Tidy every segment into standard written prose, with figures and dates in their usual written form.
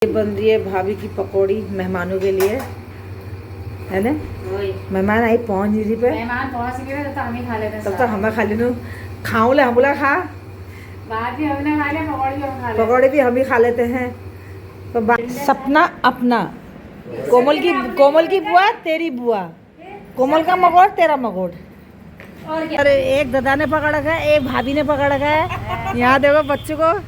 ये बन रही है भाभी की पकौड़ी मेहमानों के लिए, है ना। मेहमान आई पहुंच जी पे, मेहमान पहुंच गए तो हम ही खा लेते हैं। तब तक हमें खा लेनो खाऊं ले, हम बोला खा बात भी हमने खा लिया, पकौड़े भी हम ही खा लेते हैं। तो सपना अपना, कोमल की बुआ तेरी बुआ, कोमल का मगोड़ तेरा मगोड़। अरे एक दादा ने पकड़ रखा है, एक भाभी ने पकड़ रखा है। यहाँ देखो बच्चों को।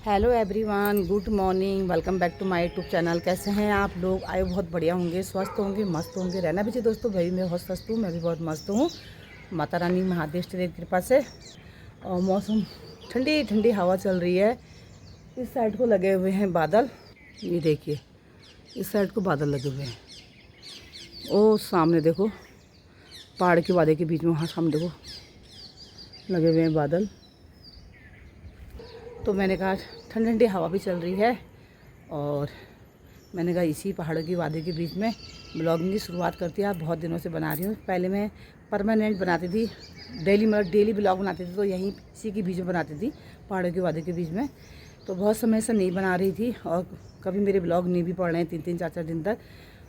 Hello everyone, good morning, welcome back to my YouTube channel. कैसे हैं आप लोग? आए बहुत बढ़िया होंगे, स्वस्थ होंगे, मस्त होंगे, रहना भी चाहिए दोस्तों। भाई मैं बहुत स्वस्थ हूँ, मैं भी बहुत मस्त हूँ, माता रानी महादेव की कृपा से। और मौसम ठंडी ठंडी हवा चल रही है। इस साइड को लगे हुए हैं बादल, ये देखिए इस साइड को बादल लगे हुए हैं। ओ सामने देखो पहाड़ के वादे के बीच में, वहाँ सामने देखो लगे हुए हैं बादल। तो मैंने कहा ठंडी ठंडी हवा भी चल रही है, और मैंने कहा इसी पहाड़ों की वादी के बीच में ब्लॉगिंग की शुरुआत करती है। बहुत दिनों से बना रही हूँ। पहले मैं परमानेंट बनाती थी, डेली ब्लॉग बनाती थी, तो यहीं इसी के बीच में बनाती थी, पहाड़ों की वादी के बीच में। तो बहुत समय से नहीं बना रही थी, और कभी मेरे ब्लॉग नहीं भी पड़ रहे हैं 3-3 4-4 दिन तक,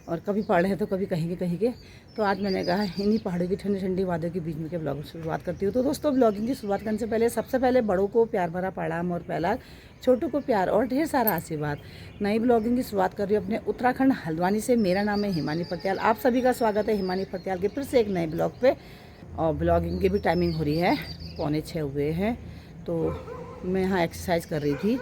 और कभी पढ़ रहे हैं तो कभी कहीं के। तो आज मैंने कहा इन्हीं पहाड़ों की ठंडी ठंडी वादियों के बीच में के ब्लॉग शुरुआत करती हूँ। तो दोस्तों ब्लॉगिंग की शुरुआत करने से पहले सबसे पहले बड़ों को प्यार भरा प्रणाम और पहला, छोटों को प्यार और ढेर सारा आशीर्वाद। नई ब्लॉगिंग की शुरुआत कर रही हूँ अपने उत्तराखंड हल्द्वानी से। मेरा नाम है हिमानी पटियाल, आप सभी का स्वागत है हिमानी पटियाल के फिर से एक नए ब्लॉग पे। और ब्लॉगिंग की भी टाइमिंग हो रही है, 5:45 हुए हैं। तो मैं यहाँ एक्सरसाइज कर रही थी।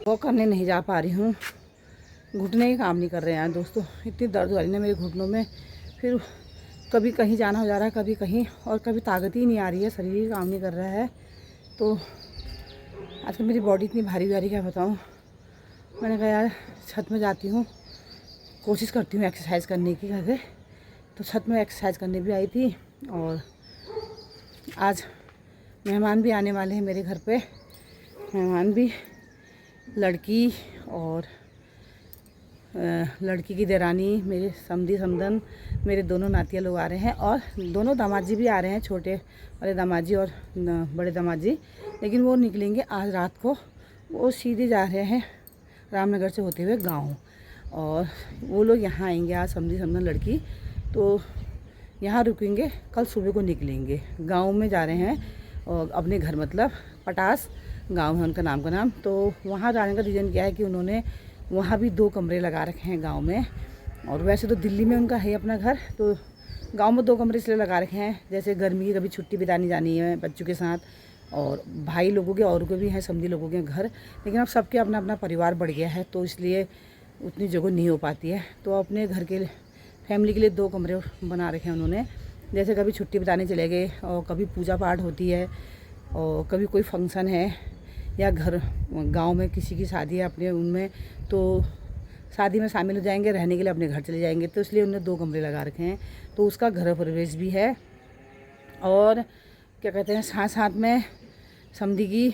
वॉक करने नहीं जा पा रही हूँ, घुटने ही काम नहीं कर रहे हैं दोस्तों। इतनी दर्द हो रही है मेरे घुटनों में, फिर कभी कहीं जाना हो जा रहा है, कभी कहीं, और कभी ताकत ही नहीं आ रही है, शरीर ही काम नहीं कर रहा है। तो आजकल मेरी बॉडी इतनी भारी भारी, क्या बताऊँ। मैंने कहा यार छत में जाती हूँ, कोशिश करती हूँ एक्सरसाइज करने की घर से। तो छत में एक्सरसाइज करने भी आई थी, और आज मेहमान भी आने वाले हैं मेरे घर पे। मेहमान भी लड़की और लड़की की देरानी, मेरे समधी समधन, मेरे दोनों नातिया लोग आ रहे हैं, और दोनों दामाद जी भी आ रहे हैं, छोटे वाले दामाद जी और बड़े दामाद जी। लेकिन वो निकलेंगे आज रात को, वो सीधे जा रहे हैं रामनगर से होते हुए गांव, और वो लोग यहाँ आएंगे आज, समधी समधन लड़की। तो यहाँ रुकेंगे, कल सुबह को निकलेंगे, गाँव में जा रहे हैं, और अपने घर मतलब पटास गांव है उनका नाम का नाम। तो वहाँ जाने का रीज़न क्या है कि उन्होंने वहाँ भी 2 कमरे लगा रखे हैं गांव में। और वैसे तो दिल्ली में उनका है अपना घर, तो गांव में 2 कमरे इसलिए लगा रखे हैं, जैसे गर्मी की कभी छुट्टी बितानी जानी है बच्चों के साथ, और भाई लोगों के और को भी है, समझी लोगों के घर। लेकिन अब सबके अपना अपना परिवार बढ़ गया है, तो इसलिए उतनी जगह नहीं हो पाती है। तो अपने घर के फैमिली के लिए 2 कमरे बना रखे हैं उन्होंने, जैसे कभी छुट्टी बिताने चले गए, और कभी पूजा पाठ होती है, और कभी कोई फंक्शन है, या घर गांव में किसी की शादी है अपने, उनमें तो शादी में शामिल हो जाएंगे, रहने के लिए अपने घर चले जाएंगे। तो इसलिए उन्होंने 2 कमरे लगा रखे हैं। तो उसका गृह प्रवेश भी है, और क्या कहते हैं, साथ साथ में समधी की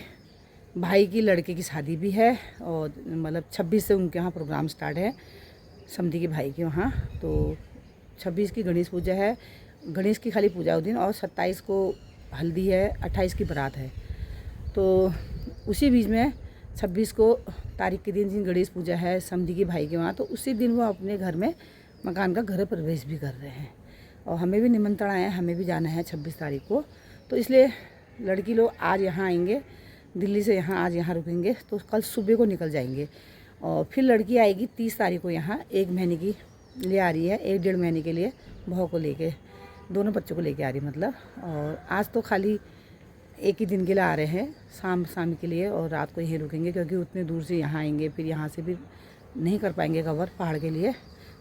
भाई की लड़के की शादी भी है, और मतलब 26 से उनके यहाँ प्रोग्राम स्टार्ट है। समधी के भाई के वहाँ। तो 26 की गणेश पूजा है, गणेश की खाली पूजा उस दिन, और 27 को हल्दी है, 28 की बारात है। तो उसी बीच में 26 को तारीख के दिन जिन गणेश पूजा है समधी के भाई के वहाँ, तो उसी दिन वो अपने घर में मकान का गृह प्रवेश भी कर रहे हैं। और हमें भी निमंत्रण आया है, हमें भी जाना है 26 तारीख को। तो इसलिए लड़की लोग आज यहाँ आएंगे, दिल्ली से यहाँ आज यहाँ रुकेंगे, तो कल सुबह को निकल जाएंगे। और फिर लड़की आएगी 30 तारीख को यहाँ, 1 महीने की लिए आ रही है, 1-1.5 महीने के लिए बहू को लेके, दोनों बच्चों को लेके आ रही मतलब। और आज तो खाली एक ही दिन के लिए आ रहे हैं, शाम के लिए, और रात को यहीं रुकेंगे क्योंकि उतने दूर से यहाँ आएंगे, फिर यहाँ से भी नहीं कर पाएंगे कवर पहाड़ के लिए,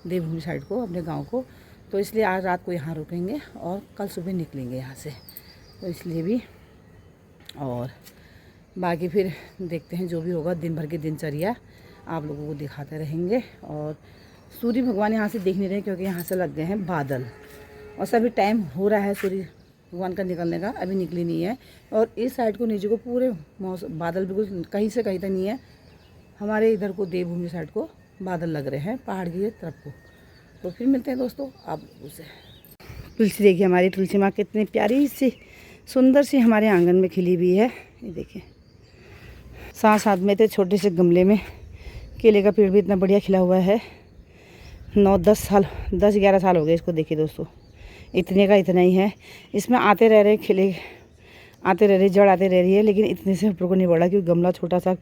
देवभूमि साइड को, अपने गांव को। तो इसलिए आज रात को यहाँ रुकेंगे और कल सुबह निकलेंगे यहाँ से, तो इसलिए भी। और बाकी फिर देखते हैं जो भी होगा, दिन भर की दिनचर्या आप लोगों को दिखाते रहेंगे। और सूर्य भगवान यहाँ से देख नहीं रहे क्योंकि यहाँ से लग गए हैं बादल, और सभी टाइम हो रहा है सूर्य भगवान का निकलने का, अभी निकली नहीं है। और इस साइड को नीचे को पूरे मौसम बादल बिल्कुल कहीं से कहीं तक नहीं है, हमारे इधर को देवभूमि साइड को बादल लग रहे हैं पहाड़ की तरफ को। तो फिर मिलते हैं दोस्तों आप लोगों से। तुलसी देखिए, हमारी तुलसी माँ कितनी प्यारी सी सुंदर सी हमारे आंगन में खिली हुई है, ये देखिए। साथ में तो छोटे से गमले में केले का पेड़ भी इतना बढ़िया खिला हुआ है। 10-11 साल हो गए इसको, देखिए दोस्तों, इतने का इतना ही है। इसमें आते रह रहे खिले, आते रह रहे, जड़ आते रह रही है, लेकिन इतने से ऊपर को नहीं बढ़ा क्योंकि गमला छोटा सा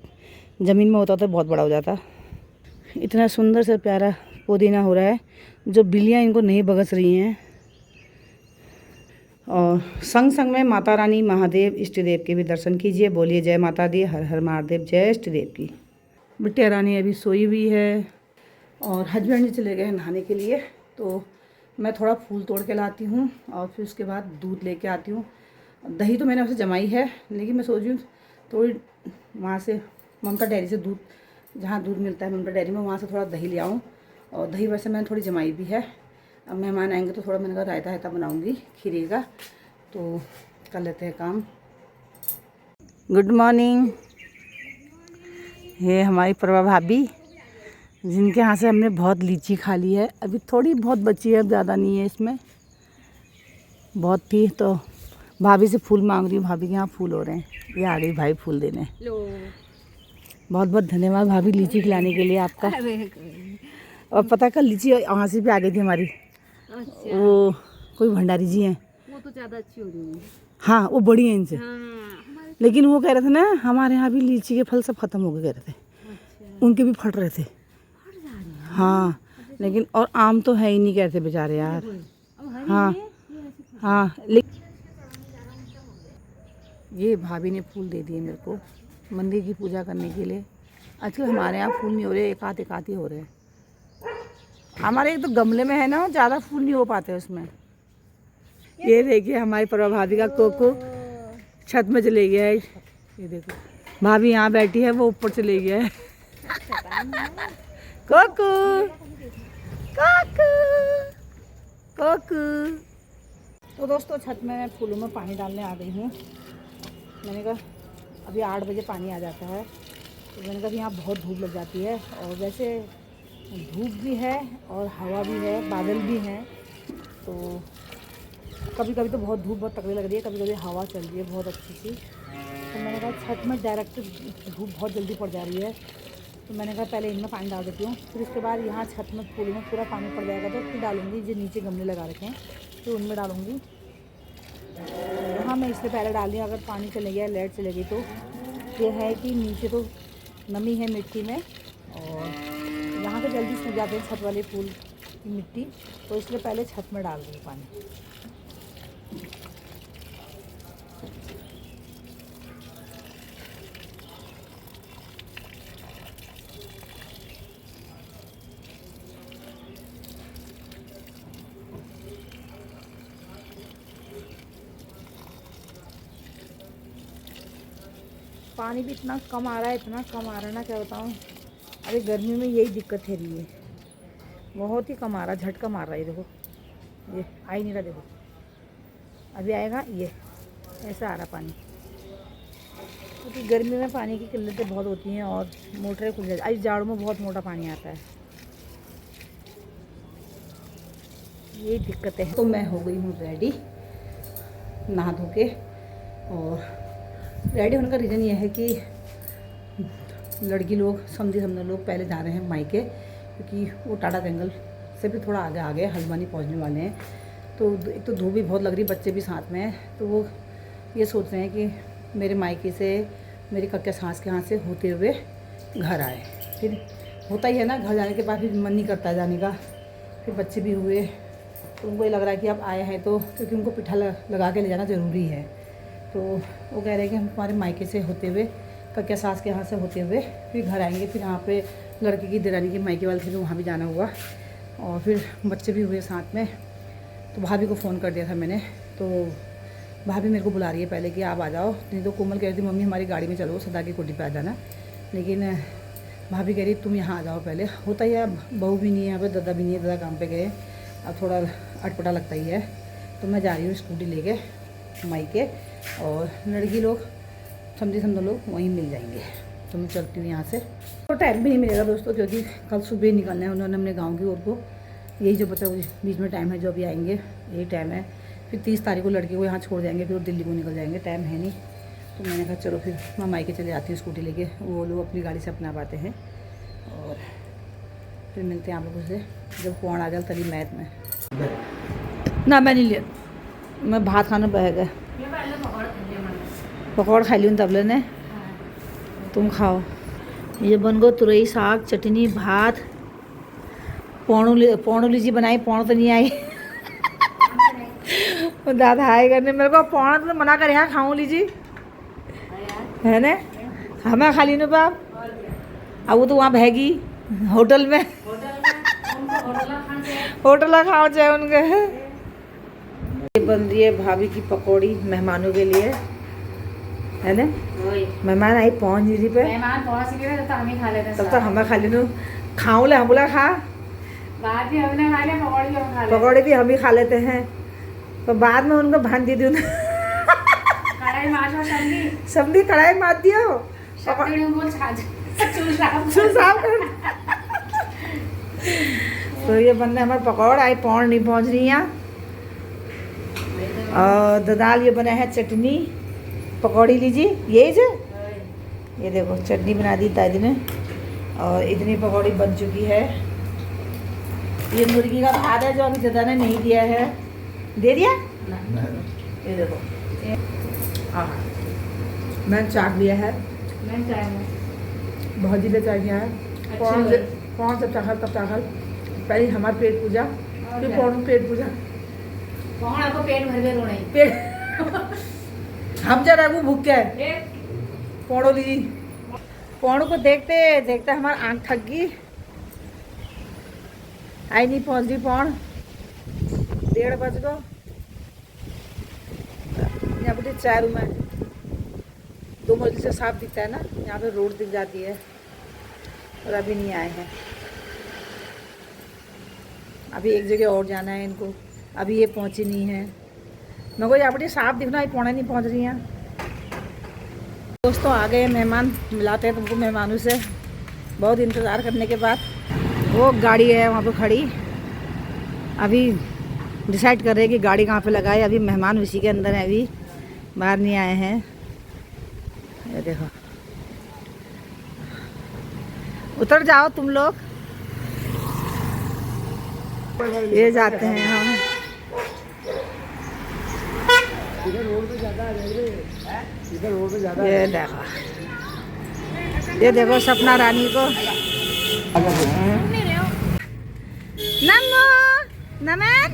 ज़मीन में होता तो बहुत बड़ा हो जाता। इतना सुंदर से प्यारा पुदीना हो रहा है, जो बिल्लियाँ इनको नहीं बगस रही हैं। और संग संग में माता रानी, महादेव, इष्ट देव के भी दर्शन कीजिए। बोलिए जय माता दी, हर हर महादेव, जय इष्ट देव की। बिटिया रानी अभी सोई हुई है और हस्बैंड जी चले गए हैं नहाने के लिए। तो मैं थोड़ा फूल तोड़ के लाती हूँ और फिर उसके बाद दूध लेके आती हूँ। दही तो मैंने उसे जमाई है, लेकिन मैं सोच रही हूँ थोड़ी वहाँ से ममता डेयरी से दूध, जहाँ दूध मिलता है ममता डेयरी में, वहाँ से थोड़ा दही ले आऊँ। और दही वैसे मैंने थोड़ी जमाई भी है। अब मेहमान आएंगे तो थोड़ा मैंने कहा रायता बनाऊँगी खीरे का, तो कर लेते हैं काम। Good morning. ये हमारी प्रभा भाभी, जिनके यहाँ से हमने बहुत लीची खा ली है, अभी थोड़ी बहुत बची है, ज़्यादा नहीं है इसमें, बहुत थी। तो भाभी से फूल मांग रही हूँ, भाभी के यहाँ फूल हो रहे हैं, ये आ गई भाई फूल देने। बहुत बहुत धन्यवाद भाभी लीची खिलाने के लिए आपका। और पता कर लीची वहाँ से भी आ गई थी हमारी। अच्छा। वो कोई भंडारी जी हैं, वो तो ज़्यादा अच्छी हो रही है। हाँ वो बड़ी हैं इनसे। हाँ। लेकिन वो कह रहे थे ना हमारे यहाँ भी लीची के फल सब खत्म हो गए कह रहे थे। अच्छा। उनके भी फट रहे थे। हाँ लेकिन, और आम तो है ही नहीं कह रहे थे बेचारे यार। हाँ हाँ, लेकिन ये भाभी ने फूल दे दिए मेरे को मंदिर की पूजा करने के लिए। आजकल हमारे यहाँ फूल नहीं हो रहे, एक आध ही हो रहे हैं। हमारे एक तो गमले में है ना, ज़्यादा फूल नहीं हो पाते उसमें। ये देखिए हमारी प्रभा भाभी का कोको छत में चले गया है। ये देखो भाभी यहाँ बैठी है, वो ऊपर चले गया है। कोको कोको कोको। तो दोस्तों छत में फूलों में पानी डालने आ गई हूँ। मैंने कहा अभी 8 बजे पानी आ जाता है, तो मैंने कहा यहाँ बहुत धूप लग जाती है, और वैसे धूप भी है और हवा भी है, बादल भी हैं। तो कभी कभी तो बहुत धूप बहुत तगड़ी लग रही है, कभी कभी हवा चल रही है बहुत अच्छी सी। तो मैंने कहा छत में डायरेक्ट धूप बहुत जल्दी पड़ जा रही है, तो मैंने कहा पहले इनमें पानी डाल देती हूँ, फिर उसके बाद यहाँ छत में फूल में पूरा पानी पड़ जाएगा तो फिर डालूँगी। जो नीचे गमले लगा रखे हैं तो उनमें डालूँगी। हाँ मैं इसलिए पहले डाल दिया, अगर पानी चले गया, लाइट चले गई, तो ये है कि नीचे तो नमी है मिट्टी में, और यहाँ पे जल्दी सूख जाते हैं छत वाले फूल की मिट्टी, तो इसलिए पहले छत में डाल दूँ पानी। पानी भी इतना कम आ रहा है, इतना कम आ रहा है ना, क्या बताऊँ। अरे गर्मी में यही दिक्कत है रही है, बहुत ही कम आ रहा, झटका मार रहा है। देखो ये आ ही नहीं रहा, देखो अभी आएगा, ये ऐसा आ रहा पानी। क्योंकि गर्मी में पानी की किल्लतें बहुत होती हैं और मोटरें खुल जाती हैं। आज जाड़ों में बहुत मोटा पानी आता है। यही दिक्कत है। तो मैं हो गई हूँ रेडी नहा धो के। और रेडी होने का रीज़न ये है कि लड़की लोग समझी लोग पहले जा रहे हैं मायके, क्योंकि वो टाटा जंगल से भी थोड़ा आगे आ गए, हल्द्वानी पहुँचने वाले हैं। तो एक तो धूप भी बहुत लग रही, बच्चे भी साथ में हैं, तो वो ये सोच रहे हैं कि मेरे मायके से मेरी कक्का सास के यहाँ से होते हुए घर आए। फिर होता ही है ना, घर जाने के बाद फिर मन नहीं करता जाने का। फिर बच्चे भी हुए तो उनको ये लग रहा है कि अब आए हैं तो, क्योंकि उनको पिठा लगा के ले जाना ज़रूरी है। तो वो कह रहे हैं कि हम हमारे मायके से होते हुए, कक्का सास के यहाँ से होते हुए फिर घर आएंगे। फिर यहाँ पे लड़के की देरानी के मायके वाले थे तो वहाँ भी जाना हुआ, और फिर बच्चे भी हुए साथ में। तो भाभी को फ़ोन कर दिया था मैंने, तो भाभी मेरे को बुला रही है पहले कि आप आ जाओ। नहीं तो कोमल कह रही थी मम्मी हमारी गाड़ी में चलो सदा की कोठी पे आ जाना, लेकिन भाभी कह रही तुम यहाँ आ जाओ पहले। होता ही है, बहू भी नहीं है यहाँ पे, दादा भी नहीं है, दादा काम पे गए, अब थोड़ा अटपटा लगता ही है। तो मैं जा रही हूँ स्कूटी लेके मायके, और लड़की लोग समझो लोग वहीं मिल जाएंगे। तो मैं चलती हूँ यहाँ से। तो टाइम भी नहीं मिलेगा दोस्तों, क्योंकि कल सुबह निकलना है उन्होंने अपने गाँव की ओर को। यही जो बचा बीच में टाइम है जो अभी आएंगे, यही टाइम है। फिर 30 तारीख को लड़के को यहाँ छोड़ जाएंगे, फिर वो दिल्ली को निकल जाएंगे, टाइम है नहीं। तो मैंने कहा चलो फिर मैं मायके चले जाती हूँ स्कूटी लेके, वो लोग अपनी गाड़ी से अपना पाते हैं। और फिर मिलते हैं आप लोगों से जब कौन आ जाए तभी मैथ में। ना मैं नहीं लिया, मैं भात खाना बह गए, पकौड़ खा लियो तबले ने, तुम खाओ। ये बन गो तुरई साग चटनी भात। पौणू लीजी बनाई, पौण तो नहीं आई दादा आए करने मेरे को पौण तो मना कर यहाँ खाऊं लीजी है ना, हमें खा ली नो बाप। अब वो तो वहाँ बहेगी होटल में होटल खाओ चाहे उनके। ये बन रही है भाभी की पकौड़ी मेहमानों के लिए, है ना। मेहमान आई पहुँच जी पे, मेहमान पहुंच गए तो हम ही खा लेते हैं। तब तक हमें खा ली नो, खाऊं ले हम बोला खा, बाहर भी हमने खा लिया, पकौड़ी भी हम खा लेते। पकौड़े भी हम ही खा लेते हैं। तो बाद में उनको भान दी दूँ कढ़ाई मार और समझी कढ़ाई मार दियो तो ये बंदे हमारे पकौड़ आई, पौड़ नहीं पहुँच रही हैं। और दाल ये बना है चटनी, पकौड़ी लीजिए यही से, ये देखो चटनी बना दी दादी ने, और इतनी पकौड़ी बन चुकी है। ये मुर्गी का भात है जो अभी दादा ने नहीं दिया है, दे दिया ये देखो। मैंने चाट लिया है, बहुत जिले चाय किया है। कौन सब चाखल तब चाखल, पहले हमारा पेट पूजा, फिर कौन पेट पूजा, कौन आपको पेट भर के रोने पेट हम जा रहे वो भूखे है। पौड़ो ली, पौड़ो को देखते देखते हमारा आँख थक गई, आई नहीं पहुँच रही पौड़, 1:30 बज गो। यहाँ पर 4 रूम है, 2 मंजिल से साफ दिखता है ना, यहाँ पे रोड दिख जाती है। और अभी नहीं आए हैं, अभी एक जगह और जाना है इनको, अभी ये पहुँची नहीं है। मैं को यहाँ पर साफ दिखना, पौड़े नहीं पहुँच रही हैं। दोस्तों आ गए मेहमान, मिलाते हैं तुमको मेहमानों से बहुत इंतज़ार करने के बाद। वो गाड़ी है वहाँ पे खड़ी, अभी डिसाइड कर रहे हैं कि गाड़ी कहाँ पे लगाए। अभी मेहमान उसी के अंदर हैं, अभी बाहर नहीं आए हैं। ये देखो, उतर जाओ तुम लोग, ये जाते हैं हम। इधर रोड पे ज्यादा आ जाएंगे, इधर रोड पे ज्यादा। ये देखो सपना रानी को। नमो नमन,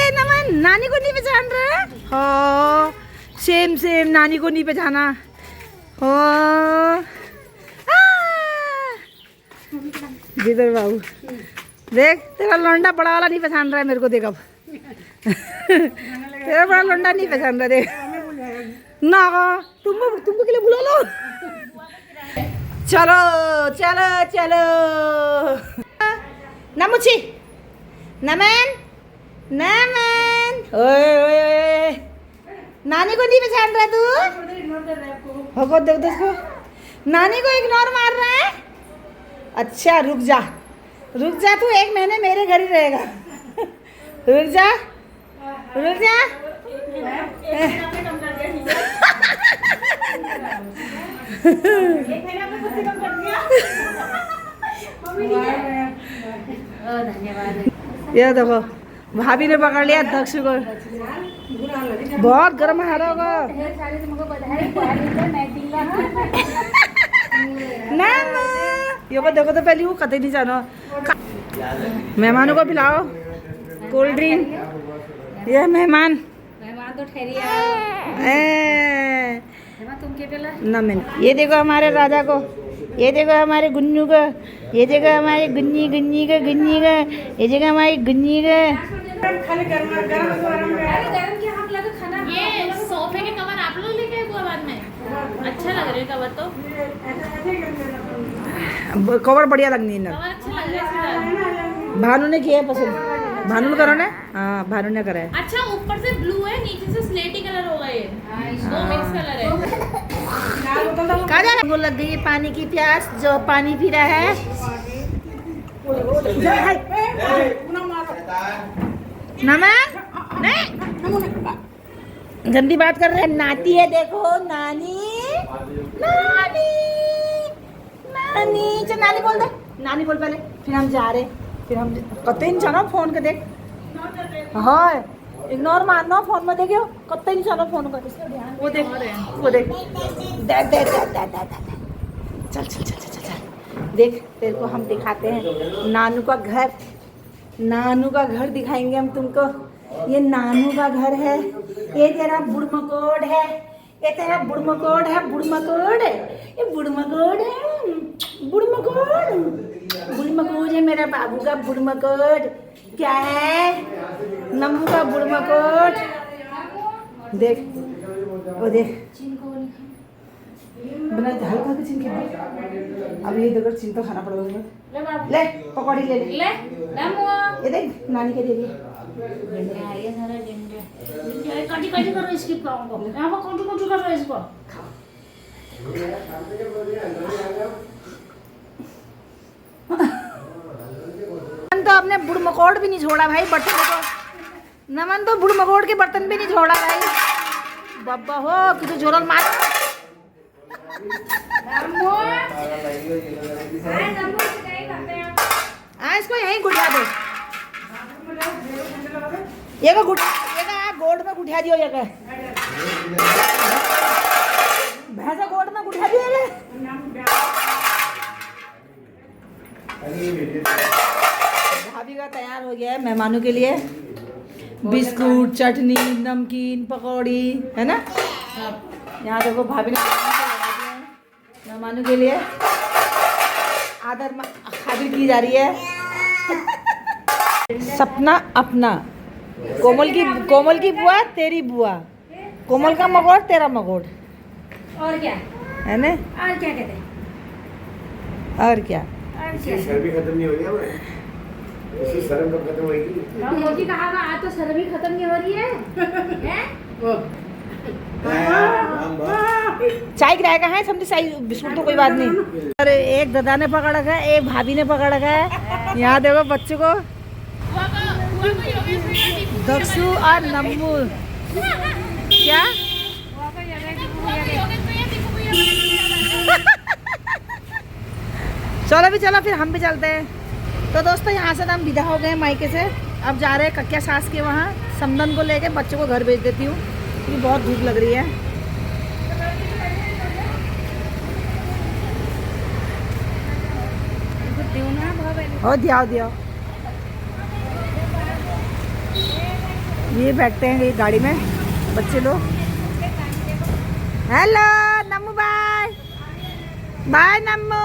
नमन नानी को नहीं पहचान रहे हो, सेम नानी को नहीं पहचाना हो। जिधर बाबू देख, तेरा लौंडा बड़ा वाला नहीं पहचान रहा है मेरे को, देख अब तेरा बड़ा लौंडा नहीं पहचान रहा, देख ना तुमको के लिए बुला लो। चलो चलो चलो नमुची, नमन नमन, ओए नानी को नहीं पहचान रहा तू? हो देख देखो, नानी को इग्नोर मार रहा है। अच्छा रुक जा, रुक जा तू, 1 महीने मेरे घर ही रहेगा। रुक जा, रुक जा। धन्यवाद। ये देखो भाभी ने पकड़ लिया दक्ष को। बहुत गर्म आ रहा होगा ना ना। ये को देखो तो पहले वो कतई नहीं जानो। मेहमानों को पिलाओ कोल्ड ड्रिंक। ये मेहमान तो ठहरिया तुम क्या पिला ना। मैं ये देखो हमारे राजा को, ये देखो हमारे गुन्नू को, ये देखो हमारे गुन्नी गुन्नी का, गुन्नी का, ये देखो हमारी गुन्नी का। गरम क्या हाथ लगा खाना। ये सोफे के कवर आप लोग लेके आए बाद में। अच्छा लग रहा है कवर तो। कवर बढ़िया लगनी है ना। कवर अच्छा लग रहा है। भानु ने किया है पसंद। भानु ने करो ना। हाँ भानु ने करा है। अच्छा ऊपर से ब्लू है, नीचे से स्लेटी कलर होगा ये। दो मिक्स कलर है। कहाँ जा रहा? वो लग गई है पानी की प्यास, जो पानी पी रहा है। नमन नहीं, गंदी बात कर रहे हैं। नाती है देखो, नानी नानी नानी। चल नानी बोल दे, नानी बोल पहले, फिर हम जा रहे। फिर हम कतई नहीं जाना फोन के देख। हाँ इग्नोर मारना, फोन में देखियो कतई नहीं जाना फोन का। वो देख, वो देख, दे दे दे दे दे दे। चल चल चल चल चल देख, तेरे को हम दिखाते हैं नानू का घर। नानू का घर दिखाएंगे हम तुमको। ये नानू का घर है। ये तेरा बुड़मकोड़ है, ये तेरा बुड़मकोड़ है। बुड़मकोड़ ये बुड़मकोड़ है। बुड़मकोड़ बुड़मकोड़ है मेरा बाबू का बुड़मकोड़। क्या है? नम्मू का बुड़मकोड़। देख वो देख, बना हल्का के चिन के। अब ये देखो चिन तो खाना पड़ेगा। ले पकौड़ी ले ले। ये देख नानी के दे दी। ये सारा जिंदे काटी काटी करो इसकी पाँव को। यहाँ पर काटी काटी करो इसको। नमन तो अपने बुड़मकोड़ भी नहीं छोड़ा भाई बर्तन को। नमन तो बुड़मकोड़ के बर्तन भी नहीं छोड़ा भाई। बब्बा हो कि तो जोरल मार। इसको यहीं गुठा दो। ये का गोड़ में गुठा दियो। ये का भैंसा गोड़ में गुठा दियो। ये भाभी का तैयार हो गया है मेहमानों के लिए। बिस्कुट, चटनी, नमकीन, पकौड़ी है ना। यहाँ देखो भाभी ने मेहमानों के लिए आदर खातिर की जा रही है। सपना अपना। कोमल की बुआ तेरी बुआ। कोमल का मगोड़ तेरा मगोड़। और क्या है ना। और क्या कहते हैं? और क्या? शर्म खत्म नहीं हो गया। इसकी शर्म कब खत्म होगी? मोदी कहा आज तो शर्म ही खत्म नहीं हो रही है। चाय गिराएगा है समझे। चाय बिस्कुट तो कोई बात नहीं। अरे एक दादा ने पकड़ रखा है, एक भाभी ने पकड़ रखा है। यहाँ देखो बच्चों को दक्षु और नम्मू। क्या चलो भी चलो, फिर हम भी चलते हैं। तो दोस्तों यहाँ से हम विदा हो गए मायके से। अब जा रहे हैं कक्या सास के वहाँ। समदन को लेके बच्चों को घर भेज देती हूँ क्योंकि बहुत धूप लग रही है। हो दिया दिया। ये बैठते हैं ये गाड़ी में बच्चे लोग। Hello Nammu, bye bye Nammu.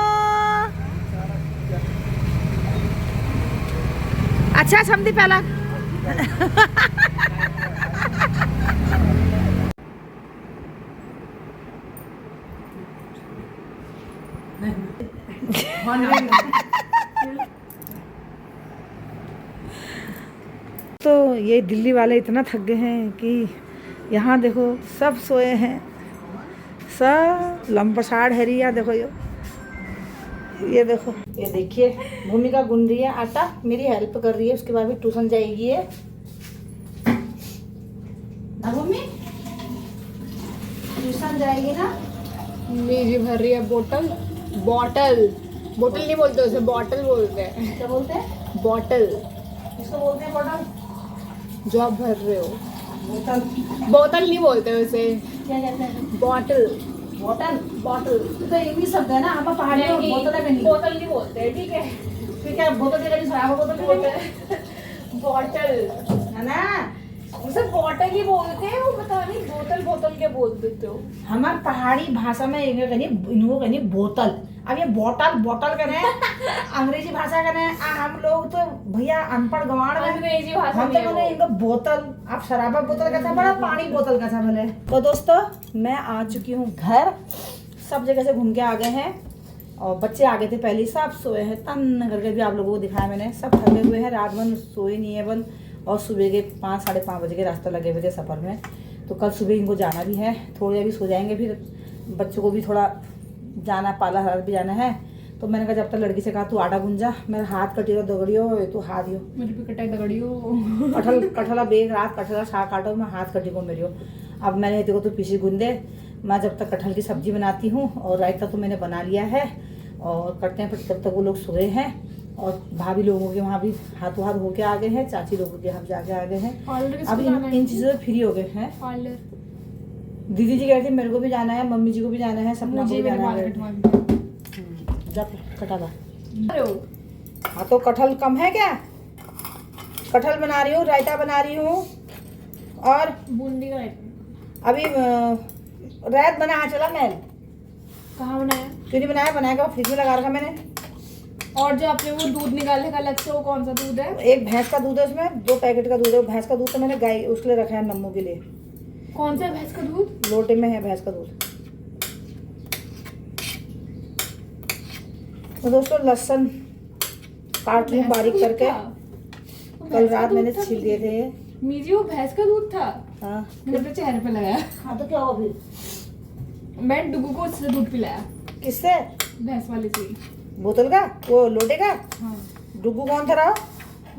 अच्छा समझी पहला। तो ये दिल्ली वाले इतना थक गए हैं कि यहाँ देखो सब सोए हैं। सब लंबसाड़ है रिया। देखो ये देखो, ये देखिए भूमिका गूंद रही है आटा, मेरी हेल्प कर रही है। उसके बाद भी ट्यूशन जाएगी ये ना भूमि, ट्यूशन जाएगी ना। मीजी भर रही है बोतल। बॉटल नहीं बोलते उसे, बॉटल बोलते हैं। क्या बोलते हैं? बॉटल। इसको बोलते हैं बॉटल। जो आप भर रहे हो। बोतल। बोतल नहीं बोलते उसे, क्या कहते हैं? बॉटल। बॉटल तो इंग्लिश शब्द है ना, हम पहाड़ी में बोतल है नहीं। बोतल नहीं बोलते, ठीक है। फिर क्या बोतल के शराब बोतल नहीं बोलते हैं? बॉटल है ना। उसे बॉटल ही बोलते हैं, वो पता नहीं बोतल के बोल देते हो। हमार पहाड़ी भाषा में इनको कहनी बोतल। अब ये बॉटल करें अंग्रेजी भाषा करें, हम लोग तो भैया अनपढ़ गंवार में अंग्रेजी भाषा हम में तो है कहने वो। इनको बोतल। आप शराबा बोतल का था बड़ा, पानी बोतल का था भले। तो दोस्तों मैं आ चुकी हूँ घर, सब जगह से घूम के आ गए हैं और बच्चे आ गए थे पहले, सब सोए हैं तन करके। भी आप लोगों को दिखाया मैंने, सब थके हुए हैं, रात भर सोए नहीं है बल। और सुबह के 5 साढ़े 5 बजे के रास्ता लगे हुए थे सफ़र में। तो कल सुबह इनको जाना भी है, थोड़ी अभी सो जाएंगे, फिर बच्चों को भी थोड़ा जाना, पाला हर भी जाना है। तो मैंने कहा जब तक लड़की से कहा तू आटा गुंजा, मेरा हाथ कटियो दगड़ियो तू हाथ यो मेरे पे कटाई दगड़ियो। कठला बेग रात कठला शाक काटो, मैं हाथ कटी को मेरी। अब मैंने देखो तो पीछे गुंदे, मैं जब तक कटहल की सब्जी बनाती हूँ और रायता तो मैंने बना लिया है और करते हैं। फिर तब तक वो लोग सोए हैं और भाभी लोगों के वहाँ भी हाथों हाथ होके आ गए हैं, चाची लोगों के यहाँ जाके आ गए हैं। अब इन चीज़ों से फ्री हो गए हैं। दीदी जी कह रही थी मेरे को भी जाना है, मम्मी जी को भी जाना है, सपना को भी जाना है। जब कटा ला। हाँ तो कटहल कम है क्या? कटहल बना रही हूँ, रायता बना रही हूँ और बूंदी का अभी रायत बना चला मैं। कहाँ बनाया? क्यों नहीं बनाएगा फ्रिज में लगा रखा मैंने। और जो आपने वो दूध निकाले का अलग से, वो कौन सा दूध है? एक भैंस का दूध है उसमें, 2 पैकेट का दूध है। भैंस का दूध तो मैंने गाय उसके लिए रखा है, नम्मू के लिए। कौन सा भैंस का दूध? लोटे में है भैंस का दूध। तो दोस्तों लहसुन काट लूँ बारीक करके, कल रात मैंने छील दिए थे। मीजी वो भैंस का दूध था। हाँ मैंने अपने चेहरे पे लगाया। हाँ तो क्या हुआ फिर? मैं डुगू को उससे दूध पिलाया, किससे? भैंस वाले से। बोतल का, वो लोटे का। हाँ। डुगू कौन था रहा?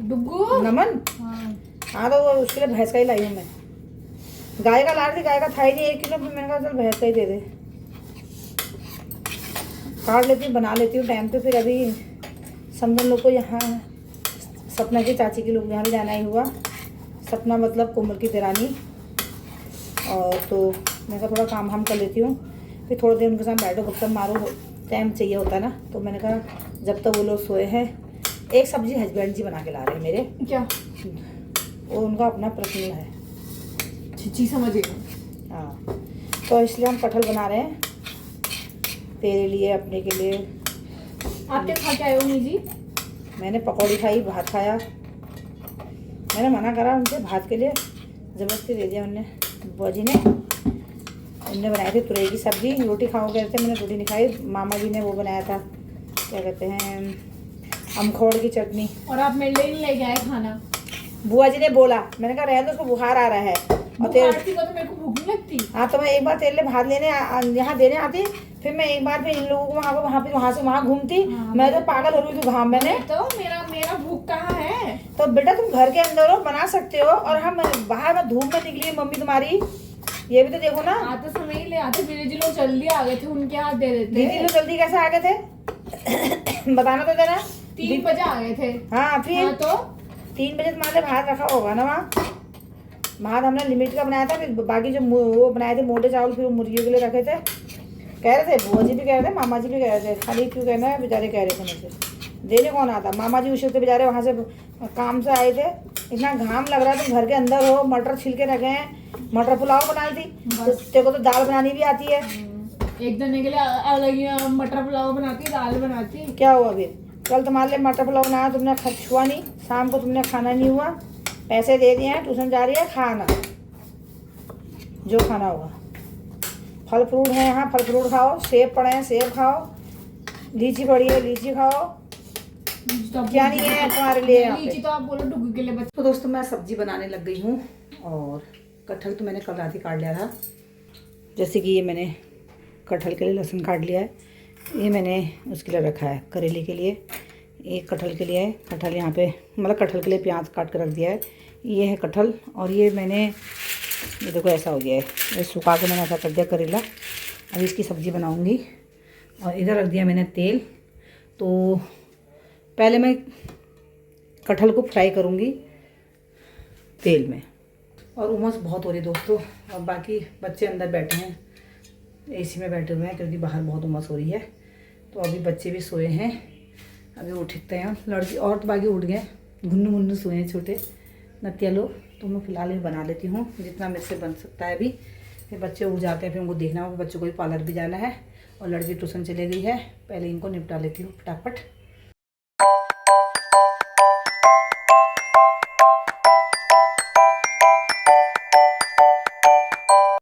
डुगू? नमन। हाँ। हाँ तो वो उसके लिए भैंस का ही लाई हूँ मैं। गाय का ला रही थी, गाय का था ही नहीं 1 किलो, फिर मैंने कहा चल भैंस का ही दे दे। काट लेती हूँ, बना लेती हूँ टाइम पे। फिर अभी समझन लोग को यहाँ सपना की चाची के लोग यहाँ भी जाना ही हुआ। सपना मतलब कोमल की देरानी। और तो मैं कहा थोड़ा काम हम कर लेती हूँ, फिर थोड़ी देर उनके साथ बैठो, बर्तन मारो, टाइम चाहिए होता है ना। तो मैंने कहा जब तक वो लोग सोए हैं। एक सब्जी हस्बैंड जी बना के ला रहे हैं मेरे। क्या? वो उनका अपना पर्सनल है। छिची समझिए। हाँ तो इसलिए हम कटहल बना रहे हैं, तेरे लिए, अपने के लिए। आप क्या खा के आए हो मीजी? मैंने पकौड़ी खाई, भात खाया। मैंने मना करा उनसे भात के लिए, ज़बरदस्ती दे दिया उनने। बुआ जी ने उनने बनाई थी तुरई की सब्जी। रोटी खाओ कह रहे थे, मैंने रोटी नहीं खाई। मामा जी ने वो बनाया था, क्या कहते हैं, अमखोड़ की चटनी। और आप मेरे लिए नहीं लेके आए खाना? बुआ जी ने बोला, मैंने कहा रहने दो, उसको बुखार आ रहा है। और तेरे तो मेरे को भूख नहीं लगती। हाँ तो मैं एक बार तेरे लिए भात लेने यहाँ देने आती, फिर मैं एक बार फिर इन लोगों को वहाँ से वहाँ घूमती। हाँ, मैं तो पागल हो रही थी घाम में। तो मेरा भूख कहाँ है? तो बेटा तुम घर के अंदर हो, बना सकते हो, और हम बाहर में धूप में निकली मम्मी तुम्हारी, ये भी तो देखो ना। आते समय ही ले आते, दीदी लोग जल्दी आ गए थे, उनके हाथ दे देते। दीदी लोग जल्दी कैसे आ गए थे? बताना तो देना। 3 बजे आ गए थे। हाँ फिर हाँ, तो 3 बजे तुम्हारे भात रखा होगा ना वहाँ। भात हमने लिमिट का बनाया था, फिर बाकी जो वो बनाए थे मोटे चावल, फिर वो मुर्गियों के लिए रखे थे। कह रहे थे बुआ जी भी कह रहे थे, मामा जी भी कह रहे थे, खाली क्यों कहना है, बेचारे कह रहे थे मुझसे। देने कौन आता? मामा जी उस वक्त बेचारे वहाँ से काम से आए थे, इतना घाम लग रहा है, तुम घर के अंदर हो, मटर छिल के रखे हैं, मटर पुलाव बना दी। तो तेरे को तो दाल बनानी भी आती है। एक जने के लिए अलग ही मटर पुलाव बनाती, दाल बनाती। क्या हुआ फिर? कल तुम्हारे लिए मटर पुलाव बनाया, तुमने छुआ नहीं, शाम को तुमने खाना नहीं हुआ, पैसे दे दिए हैं, ट्यूशन जा रही है, खाना जो खाना होगा। फल फ्रूट है यहाँ, फल फ्रूट खाओ, सेब पड़े हैं, सेब खाओ, लीची पड़ी है, लीची खाओ। क्या नहीं है तुम्हारे लिए यहाँ पे? लीची तो आप बोलो डुगू के लिए। तो दोस्तों मैं सब्जी बनाने लग गई हूँ, और कटहल तो मैंने कल रात ही काट लिया था। जैसे कि ये मैंने कटहल के लिए लहसुन काट लिया है, ये मैंने उसके लिए रखा है, करेले के लिए, एक कटहल के लिए है। कटहल यहाँ पे मतलब कटहल के लिए प्याज काट कर रख दिया है। ये है कटहल और ये मैंने, ये देखो ऐसा हो गया है, ये सुखा के मैंने ऐसा कर दिया करेला। अभी इसकी सब्ज़ी बनाऊंगी। और इधर रख दिया मैंने तेल। तो पहले मैं कटहल को फ्राई करूंगी तेल में। और उमस बहुत हो रही है दोस्तों, और बाकी बच्चे अंदर बैठे हैं, एसी में बैठे हुए हैं क्योंकि बाहर बहुत उमस हो रही है। तो अभी बच्चे भी सोए हैं, अभी उठते हैं। लड़की और तो बाकी उठ गए, घुन्नू मुन्नू सोए हैं छोटे नतिया लोग। तो मैं फ़िलहाल ये बना लेती हूँ जितना मेरे से बन सकता है। अभी फिर बच्चे उठ जाते हैं, फिर उनको देखना होगा, बच्चों को भी पार्लर भी जाना है और लड़की ट्यूशन चले गई है। पहले इनको निपटा लेती हूँ फटाफट।